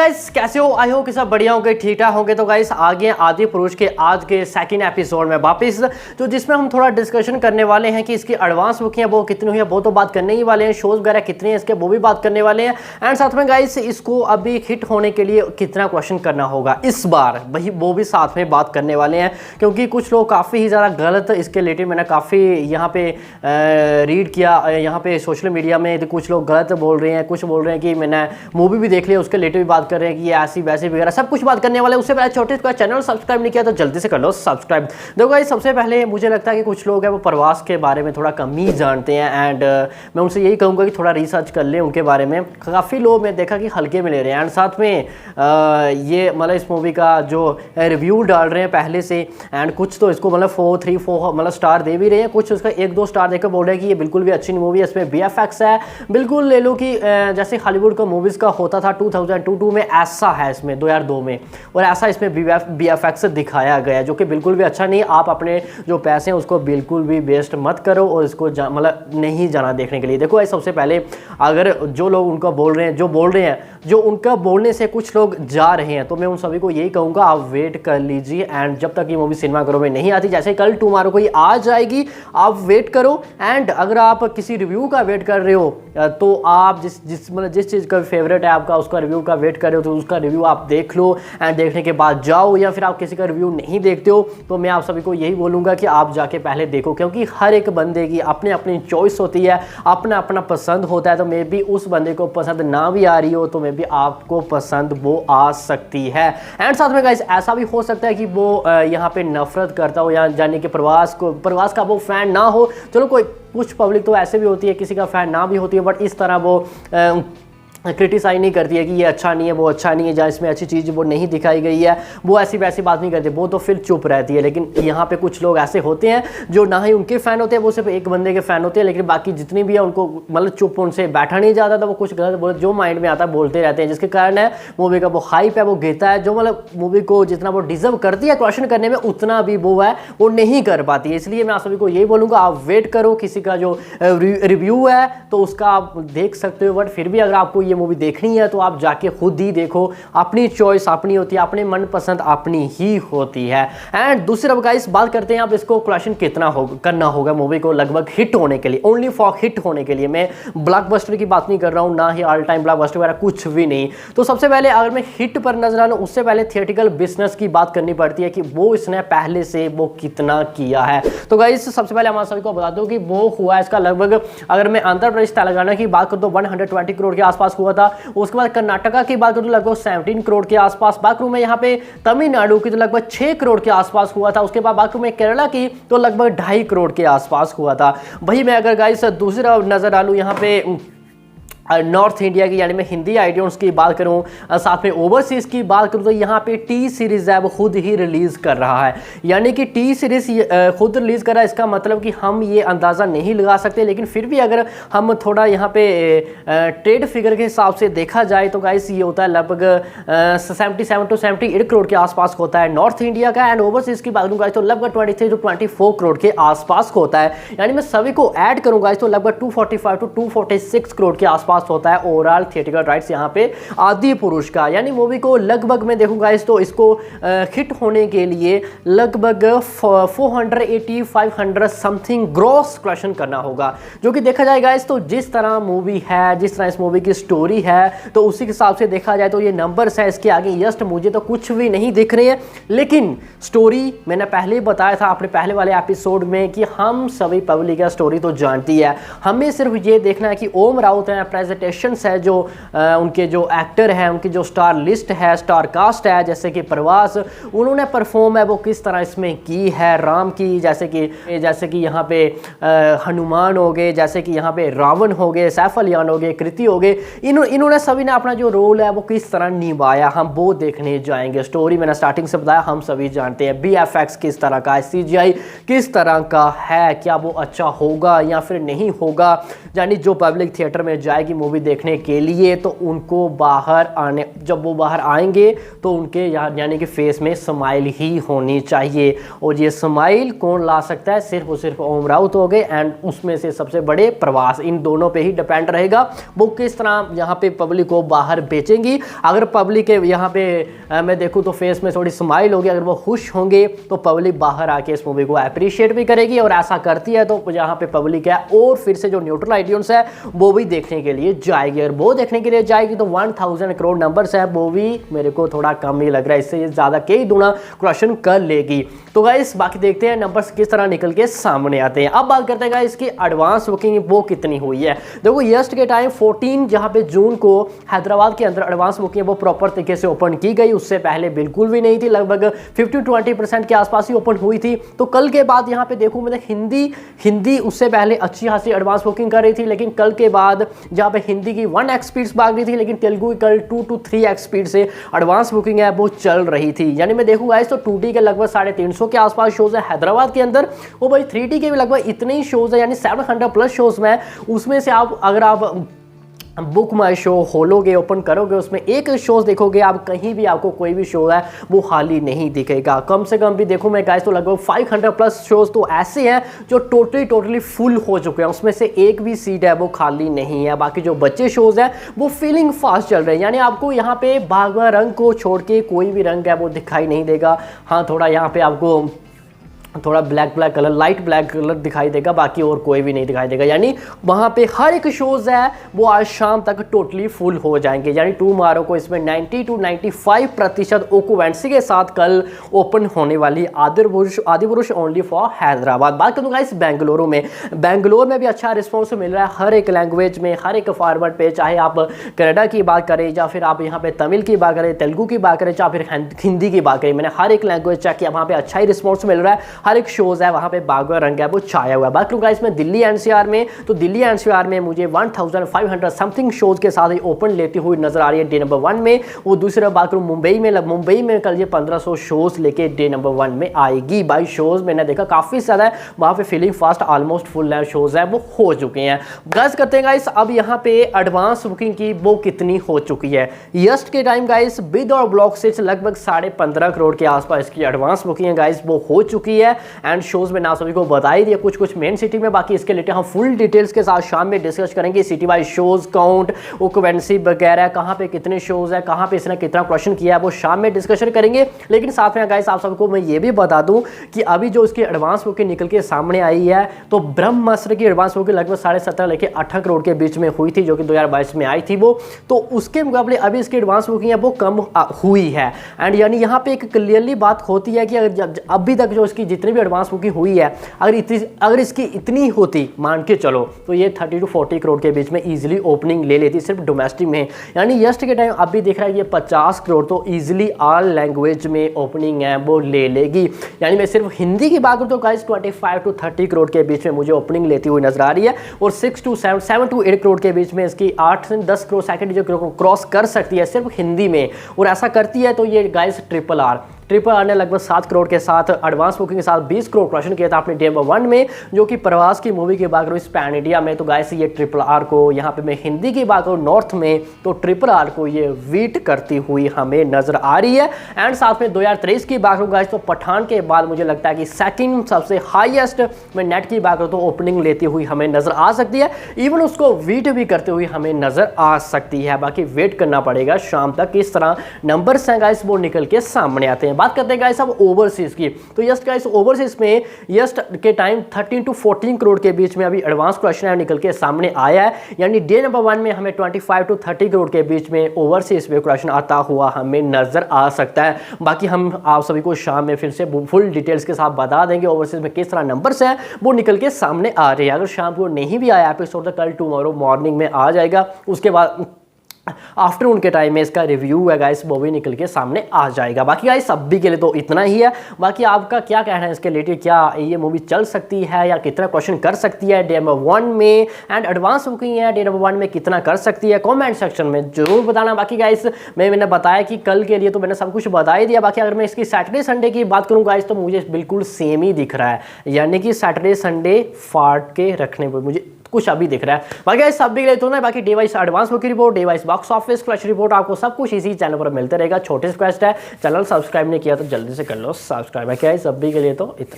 Guys कैसे हो? आई हो कि सब बढ़िया होंगे, ठीक ठाक होंगे। तो गाइस आ गए आदि पुरुष के आज के सेकंड एपिसोड में वापस, तो जिसमें हम थोड़ा डिस्कशन करने वाले हैं कि इसकी एडवांस बुकिंग है वो कितनी हुई है, वो तो बात करने ही वाले हैं। शोज वगैरह कितने हैं इसके वो भी बात करने वाले हैं। एंड साथ में गाइस इसको अभी हिट होने के लिए कितना क्वेश्चन करना होगा इस बार, वही वो भी साथ में बात करने वाले हैं। क्योंकि कुछ लोग काफ़ी ही ज़्यादा गलत इसके रिलेटेड मैंने काफ़ी यहाँ पे रीड किया, यहाँ पे सोशल मीडिया में तो कुछ लोग गलत बोल रहे हैं, कुछ बोल रहे हैं कि मैंने मूवी भी देख लिया उसके रिलेटेड भी बात कर रहे हैं कि ये ऐसी वैसी वगैरह सब कुछ बात करने वाले। उससे पहले छोटे का चैनल सब्सक्राइब नहीं किया तो जल्दी से कर लो सब्सक्राइब। देखो गाइस सबसे पहले मुझे लगता है कि कुछ लोग हैं वो प्रवास के बारे में थोड़ा कम ही जानते हैं। एंड मैं उनसे यही कहूँगा कि थोड़ा रिसर्च कर लें उनके बारे में। काफ़ी लोग मैं देखा कि हल्के में ले रहे हैं। एंड साथ में ये मतलब इस मूवी का जो रिव्यू डाल रहे हैं पहले से, एंड कुछ तो इसको मतलब 4 मतलब स्टार दे भी रहे हैं, कुछ उसका 1-2 स्टार देकर बोल रहे हैं कि ये बिल्कुल भी अच्छी मूवी है, इसमें VFX है बिल्कुल ले लो कि जैसे हॉलीवुड का मूवीज़ का होता था 2002 में, ऐसा है इसमें 2002 में, और ऐसा इसमें VFX दिखाया गया है जो कि बिल्कुल भी अच्छा नहीं। आप अपने जो पैसे हैं उसको बिल्कुल भी वेस्ट मत करो और इसको मतलब नहीं जाना देखने के लिए। देखो सबसे पहले अगर जो लोग उनका बोल रहे हैं, जो उनका बोलने से कुछ लोग जा रहे हैं, तो मैं उन सभी को यही कहूँगा आप वेट कर लीजिए। एंड जब तक ये मूवी सिनेमाघरों में नहीं आती, जैसे कल टुमारो को ये आ जाएगी, आप वेट करो। एंड अगर आप किसी रिव्यू का वेट कर रहे हो तो आप जिस चीज़ का फेवरेट है आपका, उसका रिव्यू का वेट कर रहे हो तो उसका रिव्यू आप देख लो एंड देखने के बाद जाओ। या फिर आप किसी का रिव्यू नहीं देखते हो तो मैं आप सभी को यही बोलूँगा कि आप जाके पहले देखो, क्योंकि हर एक बंदे की अपनी अपनी चॉइस होती है, अपना अपना पसंद होता है। तो मे भी उस बंदे को पसंद ना भी आ रही हो तो मे भी आपको पसंद वो आ सकती है। एंड साथ में गाइस ऐसा भी हो सकता है कि वो यहाँ पे नफरत करता हो या जाने के प्रवास का वो फैन ना हो। चलो कुछ पब्लिक तो ऐसे भी होती है, किसी का फैन ना भी होती है, बट इस तरह वो क्रिटिसाइज नहीं करती है कि ये अच्छा नहीं है, वो अच्छा नहीं है, जहाँ इसमें अच्छी चीज़ वो नहीं दिखाई गई है, वो ऐसी वैसी बात नहीं करती, वो तो फिर चुप रहती है। लेकिन यहाँ पे कुछ लोग ऐसे होते हैं जो ना ही उनके फ़ैन होते हैं, वो सिर्फ एक बंदे के फ़ैन होते हैं, लेकिन बाकी जितनी भी है उनको मतलब चुप उनसे बैठा नहीं जाता, तो वो कुछ गलत बोले जो माइंड में आता है बोलते रहते हैं, जिसके कारण है मूवी का वो हाइप है वो गिरता है। जो मतलब मूवी को जितना वो डिजर्व करती है क्वेश्चन करने में, उतना भी वो है वो नहीं कर पाती है। इसलिए मैं आप सभी को यही बोलूँगा आप वेट करो, किसी का जो रिव्यू है तो उसका आप देख सकते हो, बट फिर भी अगर आपको ये मूवी देखनी है तो आप जाके खुद ही देखो। अपनी चॉइस अपनी होती है, अपने मनपसंद अपनी ही होती है। एंड दूसरा गाइस बात करते हैं आप इसको क्वेश्चन कितना करना होगा मूवी को लगभग हिट होने के लिए, ओनली फॉर हिट होने के लिए। मैं ब्लॉकबस्टर की बात नहीं कर रहा हूँ, ना ही ऑल टाइम ब्लॉकबस्टर वगैरह कुछ भी नहीं। तो सबसे पहले अगर मैं हिट पर नजर आ लूँ, उससे पहले थिएटिकल बिजनेस की बात करनी पड़ती है कि वो इसने पहले से वो कितना किया है। तो गाइस सबसे पहले हमारे सभी को बता दो कि वो हुआ इसका लगभग, अगर मैं आंध्र प्रदेश तेलंगाना की बात करूँ तो 120 करोड़ के आसपास हुआ था। उसके बाद कर्नाटका की बात करूं तो लगभग 17 करोड़ के आसपास। बात करूं मैं यहाँ पे तमिलनाडु की तो लगभग 6 करोड़ के आसपास हुआ था। उसके बाद बात करूं मैं केरला की तो लगभग 2.5 करोड़ के आसपास हुआ था। वही मैं अगर गाइस दूसरा नजर डालूं यहाँ पे नॉर्थ इंडिया की, यानी मैं हिंदी आइडियंस की बात करूं, साथ में ओवरसीज की बात करूं, तो यहाँ पे टी सीरीज है वो खुद ही रिलीज कर रहा है। यानी कि टी सीरीज खुद रिलीज कर रहा है, इसका मतलब कि हम ये अंदाज़ा नहीं लगा सकते, लेकिन फिर भी अगर हम थोड़ा यहाँ पे ट्रेड फिगर के हिसाब से देखा जाए तो गाइस ये होता है लगभग 77 to 78 करोड़ के आसपास होता है नॉर्थ इंडिया का। एंड ओवरसीज की बात करूँ तो लगभग 23 to 24 करोड़ के आसपास होता है। यानी मैं सभी को ऐड करूँगा तो लगभग 245 to 246 करोड़ के आसपास होता है ओवरऑल थिएटिकल राइट्स यहाँ पे आदि पुरुष का। यानी मूवी को लगभग मैं देखूंगा तो इसको हिट होने के लिए लगभग 480-500 समथिंग ग्रॉस कलेक्शन करना होगा, जो कि देखा जाएगा इस तो जिस तरह मूवी है, जिस तरह इस मूवी की स्टोरी है, तो उसी के हिसाब से देखा जाए तो ये नंबर्स है इसके आगे जस्ट मुझे तो कुछ भी नहीं दिख रहे हैं। लेकिन स्टोरी मैंने पहले ही बताया था अपने पहले वाले एपिसोड में कि हम सभी पब्लिक का स्टोरी तो जानती है, हमें सिर्फ ये देखना है कि ओम राउत है, प्रेजेंटेशंस है, जो उनके जो एक्टर हैं, उनकी जो स्टार लिस्ट है, स्टार कास्ट है, जैसे कि प्रवास उन्होंने परफॉर्म है वो किस तरह इसमें की है, राम की जैसे कि यहाँ पे हनुमान हो गए, जैसे कि यहाँ पे रावण हो गए, सैफ अली खान हो गए, कृति हो गए, इन्होंने सभी ने अपना जो रोल है वो किस तरह निभाया, हम वो देखने जाएंगे। स्टोरी मैंने स्टार्टिंग से बताया, हम सभी जानते हैं। VFX किस तरह का है, CGI किस तरह का है, क्या वो अच्छा होगा या फिर नहीं होगा, यानी जो पब्लिक थिएटर में जाएगी की मूवी देखने के लिए, तो उनको बाहर आने, जब वो बाहर आएंगे तो उनके यानी कि फेस में स्माइल ही होनी चाहिए। और ये स्माइल कौन ला सकता है? सिर्फ और सिर्फ ओम राउत हो गए, एंड उसमें से सबसे बड़े प्रवास, इन दोनों पे ही डिपेंड रहेगा वो किस तरह यहाँ पे पब्लिक को बाहर बेचेंगी। अगर पब्लिक के यहाँ पे मैं देखूँ तो फेस में थोड़ी स्माइल होगी, अगर वो खुश होंगे तो पब्लिक बाहर आके इस मूवी को अप्रिशिएट भी करेगी, और ऐसा करती है तो यहाँ पे पब्लिक है और फिर से जो न्यूट्रल ऑडियंस है वो भी देखने के लिए जाएगी, और वो देखने के लिए जाएगी तो 1000 करोड़ नंबर्स है, वो भी मेरे को थोड़ा कम ही लग रहा है, इससे ये ज़्यादा कई गुना क्रॉशन कर लेगी। तो गाइस बाकी देखते हैं नंबर्स किस तरह निकल के सामने आते हैं। अब बात करते हैं गाइस इसकी एडवांस बुकिंग वो कितनी हुई है। देखो यस्ट के टाइम 14 जहाँ पे जून को हैदराबाद के अंदर एडवांस बुकिंग वो प्रॉपर तरीके से ओपन की गई, उससे पहले बिल्कुल भी नहीं थी, लगभग 15-20% के आसपास ही ओपन हुई थी। तो कल के बाद यहाँ पे देखूँ मैं हिंदी उससे पहले अच्छी खासी एडवांस बुकिंग कर रही थी, लेकिन कल के बाद जहाँ पे हिंदी की 1x स्पीड भाग रही थी, लेकिन तेलुगु की कल 2 to 3x स्पीड से एडवांस बुकिंग है वो चल रही थी। यानी मैं देखूंगा इस तो 2D के लगभग 350 के आसपास शोज है हैदराबाद के अंदर, वो भाई 3D के भी लगभग इतने ही शोज है, यानी 700 प्लस शोज में, उसमें से आप अगर आप बुक माई शो खोलोगे, ओपन करोगे, उसमें एक शोज देखोगे आप, कहीं भी आपको कोई भी शो है वो खाली नहीं दिखेगा। कम से कम भी देखो मैं गाइस तो लगभग 500 प्लस शोज तो ऐसे हैं जो टोटली फुल हो चुके हैं, उसमें से एक भी सीट है वो खाली नहीं है। बाकी जो बच्चे शोज हैं वो फीलिंग फास्ट चल रहे हैं, यानी आपको यहाँ पे भागवा रंग को छोड़ के कोई भी रंग है वो दिखाई नहीं देगा। हाँ थोड़ा यहाँ पे आपको थोड़ा black colour, light black colour दिखाई देगा, बाकी और कोई भी नहीं दिखाई देगा। यानी वहाँ पे हर एक शोज है वो आज शाम तक टोटली फुल हो जाएंगे। यानी टुमारो को इसमें 90 to 95% ऑक्यूपेंसी के साथ कल ओपन होने वाली आदिपुरुष ओनली फॉर हैदराबाद। बात करूँगा इस बेंगलुरु में भी अच्छा रिस्पॉन्स मिल रहा है हर एक लैंग्वेज में, हर एक फॉर्मेट पे, चाहे आप कन्नड़ा की बात करें या फिर आप यहाँ पे तमिल की बात करें, तेलुगु की बात करें, या फिर हिंदी की बात करें, मैंने हर एक लैंग्वेज चेक किया, वहाँ पे अच्छा ही रिस्पॉन्स मिल रहा है। हर एक शोज है वहाँ पे बागवा रंग है वो छाया हुआ है। बात करूँगा इसमें दिल्ली एनसीआर में, तो दिल्ली एनसीआर में मुझे 1500 समथिंग शोज के साथ ही ओपन लेती हुई नजर आ रही है डे नंबर 1 में। वो दूसरा बात करूँ मुंबई में कल ये 1500 शोज लेके डे नंबर 1 में आएगी। बाई शोज मैंने देखा काफ़ी ज़्यादा है वहाँ पे, फीलिंग फास्ट ऑलमोस्ट फुल है शोज है वो हो चुके हैं। गैस करते हैं गाइस अब यहाँ पे एडवांस बुकिंग की वो कितनी हो चुकी है। यस्ट के टाइम गाइस बिग और ब्लॉक से लगभग 15.5 करोड़ के आसपास इसकी एडवांस बुकिंग है गाइस वो हो चुकी है। एंड शोज में ना सभी को बता ही दिया कुछ मेन सिटी में, बाकी इसके लिए हम फुल डिटेल्स के साथ शाम में डिस्कस करेंगे। City wise shows count, occupancy वगैरह, कहाँ पे कितने शोज है, कहाँ पे इसने कितना क्वेश्चन किया है, वो शाम में डिस्कशन करेंगे। लेकिन साथ में गाइस आप सबको मैं ये भी बता दूं कि अभी जो इसकी एडवांस बुकिंग निकल के सामने आई है, तो ब्रह्मास्त्र की एडवांस बुकिंग लगभग 17.5 लेके 8 करोड़ के बीच में हुई थी, जो कि 2022 में आई थी वो, तो उसके मुकाबले अभी इसकी एडवांस बुकिंग है वो कम हुई है। एंड यानी यहाँ पे एक क्लियरली बात होती है कि अगर अभी तक जो इसकी जितनी भी एडवांस बुकिंग हुई है, अगर इसकी इतनी होती मान के चलो, तो ये 30 to 40 करोड़ के बीच में इजीली ओपनिंग ले लेती सिर्फ डोमेस्टिक में। यानी यस्ट के टाइम अभी दिख रहा है ये 50 करोड़ तो इजीली ऑल लैंग्वेज में ओपनिंग है वो ले लेगी। यानी मैं सिर्फ हिंदी की बात करूँ तो गाइस 25 to 30 करोड़ के बीच में मुझे ओपनिंग लेती हुई नजर आ रही है, और 7 to 8 करोड़ के बीच में इसकी 8 से 10 करोड़ सेकंड जो क्रॉस कर सकती है सिर्फ हिंदी में, और ऐसा करती है तो ये गाइस ट्रिपल आर ने लगभग 7 करोड़ के साथ एडवांस बुकिंग के साथ 20 करोड़ क्वेश्चन किया था अपने डे नंबर 1 में, जो कि प्रवास की मूवी की बात करूँ इस पैन इंडिया में, तो गाइस ये ट्रिपल आर को, यहाँ पे मैं हिंदी की बात करूँ नॉर्थ में, तो ट्रिपल आर को ये वीट करती हुई हमें नजर आ रही है। एंड साथ में 2023 की बात करूँ गाइस तो पठान के बाद मुझे लगता है कि सेकंड सबसे हाईएस्ट मैं नेट की बात करूँ तो ओपनिंग लेती हुई हमें नजर आ सकती है, इवन उसको वीट भी करते हुए हमें नजर आ सकती है। बाकी वेट करना पड़ेगा शाम तक किस तरह नंबर्स हैं गाइस वो निकल के सामने आते हैं। बात करते हैं गाइस अब ओवरसीज की, तो यस्ट गाइस ओवरसीज में यस्ट के टाइम 13 to 14 करोड़ के बीच में अभी एडवांस क्वेश्चन है निकल के सामने आया है। यानी डे नंबर 1 में हमें 25 to 30 करोड़ के बीच में ओवरसीज में क्वेश्चन आता हुआ हमें नजर आ सकता है। बाकी हम आप सभी को शाम में फिर से फुल डिटेल्स के साथ बता देंगे ओवरसीज में किस तरह नंबर्स हैं वो निकल के सामने आ रहे हैं। अगर शाम को नहीं भी आया एपिसोड तो कल टुमारो मॉर्निंग में आ जाएगा, उसके बाद आफ्टरनून के टाइम में इसका रिव्यू है गाइस वो भी निकल के सामने आ जाएगा। बाकी गाइस अभी के लिए तो इतना ही है। बाकी आपका क्या कहना है इसके रिलेटेड, क्या ये मूवी चल सकती है या कितना क्वेश्चन कर सकती है डे नंबर 1 में, एंड एडवांस बुकिंग है डे नंबर 1 में कितना कर सकती है, कमेंट सेक्शन में जरूर बताना। बाकी गाइस मैंने बताया कि कल के लिए तो मैंने सब कुछ बता ही दिया। बाकी अगर मैं इसकी सैटरडे संडे की बात करूँ गाइस तो मुझे बिल्कुल सेम ही दिख रहा है, यानी कि सैटरडे संडे फाड़ के रखने पर मुझे कुछ अभी दिख रहा है। बाकी गाइस सब भी के लिए तो ना, बाकी डिवाइस एडवांस बुक की report, device box office clutch report, आपको सब कुछ इसी चैनल पर मिलते रहेगा। छोटी रिक्वेस्ट है, चैनल सब्सक्राइब नहीं किया तो जल्दी से कर लो सब्सक्राइब है। क्या सब भी के लिए तो इतना।